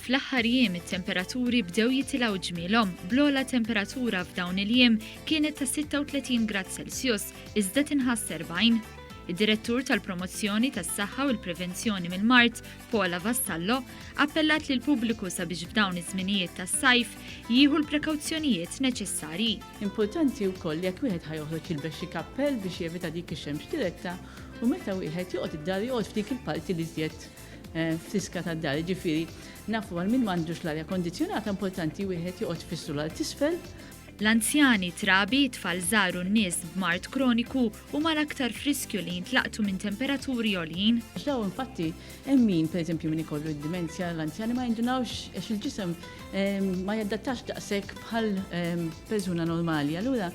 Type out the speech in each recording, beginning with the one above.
Fl-aħħar jiem it-temperaturi bdew jitilgħu ġmielhom bl-ogħla temperatura f'dawn il-jiem kienet ta' 36 grad Celsius iżda tinħass 40. Id-Direttur tal-Promozzjoni tas-Saħħa u l-Prevenzjoni mill-Mard, Vassallo, appellat lil pubbliku sabiex f'dawn iż-żminijiet tas-sajf jieħu l-prekawzjonijiet neċessarji. Importanti wkoll jekk wieħed ħajoħroġ jilbex xi kappell biex jevita dik ix-xemx diretta u meta wieħed joqgħod id-dar joqgħod f'dik il-parti li żjed ftiska tad-dar, ġifieri nafu għal min m'għandux l-arja kondizzjonata importanti wieħed joqgħod fis-sular t'isfel. L-anzjani, trabi, tfal żgħar u n-nies b'mard kroniku huma l-aktar friskju li jintlaqtu minn temperaturi għoljin. Daw infatti hemm min pereżempju min ikollu d-dimensja l-anzjani ma jindunawx għax il-ġisem ma jaddattax daqshekk bħal persuna normali. Allura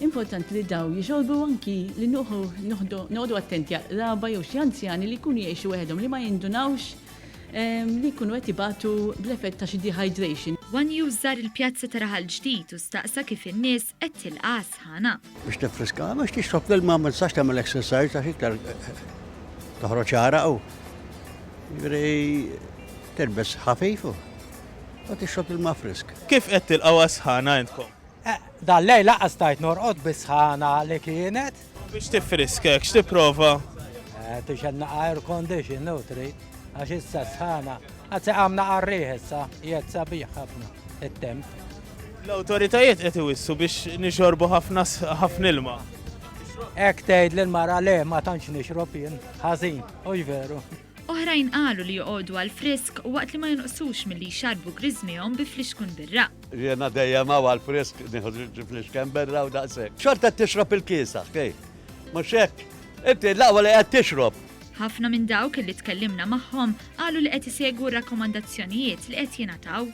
importanti li daw jixorbu anki li noqogħdu attenti raba jew xi anzjani li jkunu jgħixu waħedhom li ma jindunawx li jkunu qed ibatu bl-effett ta' xi dehydration. One jużar il-Pjazza ta' Raħal Ġdid u staqsa kif in-nies qed tilqa' għas-sħana. Biex tifriska, biex tixrob l-ilma ma tistax tagħmel exercise għax iktar toħroġ ċaraq u tilbes ħafif u tixrob l-ilma frisk. Kif qed tilqgħu għas-sħana intkom? Dal-lejl laqqas stajt norqod bis-sħana li kienet. Biex tifriskek, x'tipprova? Tixenna air condition, trid. Għax issa sħana, għazzi għamna għarriħ issa, jgħed sabiħ ħafna, il-temp. L-autoritajiet qed iwissu biex nixorbu ħafna ilma. Ek tgħid l-mara le ma tantx nixrob jien, ħażin, hux veru. Oħrajn qalu li joqogħdu għall-frisk waqt li ma jonqsux milli jxarbu griżmihom bi fliexkun birra. Jiena dejjem għall-frisk nieħdu fliexken birra u daqshekk. Xorta tixrob il-kiesaħ, kej? Mhux hekk, inti l-aqwa li qed tixrob. Ħafna minn dawk li tkellimna magħhom qalu li qed isegwu r-rakkomandazzjonijiet li qed jingħataw.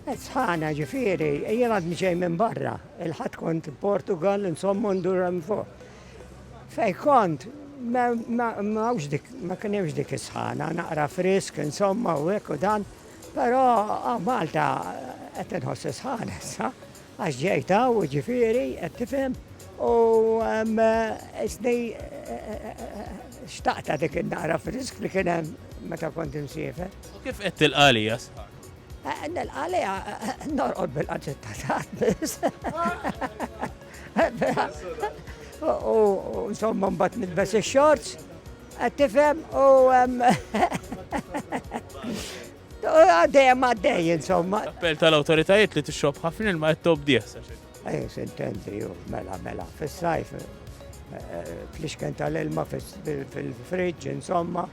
Sħana ġifieri, jien għadni ġej minn barra, il-ħadd kont Portugal insomma ndur hemm fuq. Fej kont ma kien hemmx dik is-sħana, naqra frisk insomma u hekk u dan, però Malta qed inħoss is-sħana issa għax ġejta u ġifieri qed tifhem u isnej xtaqta dik il-naqra frisk li kien hemm meta kont imsiefer. U kif qed tilqalija sħana? Nilqalija norqod bil-qaċettat biss. U insomma mbagħad nilbes ix-shorts, qed tifhem u għaddej insomma. Appell tal-awtoritajiet li tixrob ħafna ilma qed bdiet. Sentendi, mela, fis-sajf fliexken tal-ilma fil-friġġ, insomma,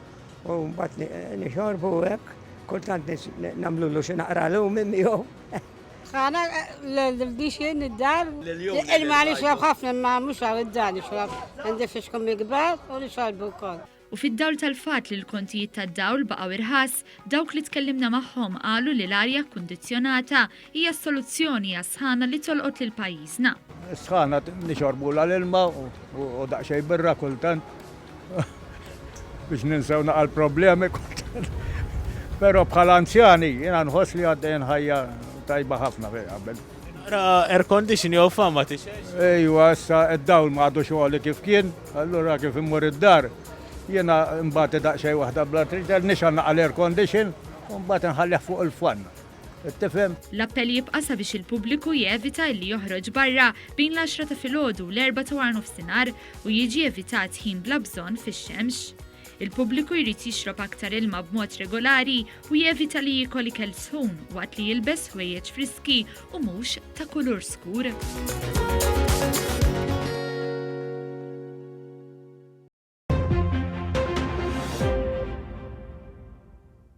u mbagħad nixorbu hekk, kultant nagħmlulu xi naqra lum miegħu. Sħana l-bdix jien id-dar, ilma nixrob ħafna ma mhux għaw id-dar nixrob, għandi fixkom mikbar u nixorbu wkoll. U fid-dawl tal-fatt li l-kontijiet tad-dawl baqgħu irħas, dawk li tkellimna magħhom qalu li l-arja kundizzjonata hija s-soluzzjoni għas-sħana li tolqot lil pajjiżna. Sħana nixorbu l-ilma u daqsxejn birra kultant biex ninsew naqal problemi kultant. Però bħala anzjani jiena nħoss li għaddejn ħajja tajba ħafna qabel. Air condition jew fama tixex? Ejwa, issa id-dawl ma għadu xogħol kif kien, allura kif immur id-dar. Jiena mbagħad daqsxejn waħda bla triġel nixan naqal air condition u mbagħad nħallih fuq il-fann. Tifhem? L-appell jibqa' sabiex il-pubbliku jevita li joħroġ barra bejn l-10 ta' filgħodu u l-4 ta' wara nofsinhar u jiġi evitat ħin bla bżonn fix-xemx. Il-pubbliku jrid jixrob aktar ilma b'mod regolari u jevita li jiekol ikel sħun waqt li jilbes ħwejjeġ friski u mhux ta' kulur skur.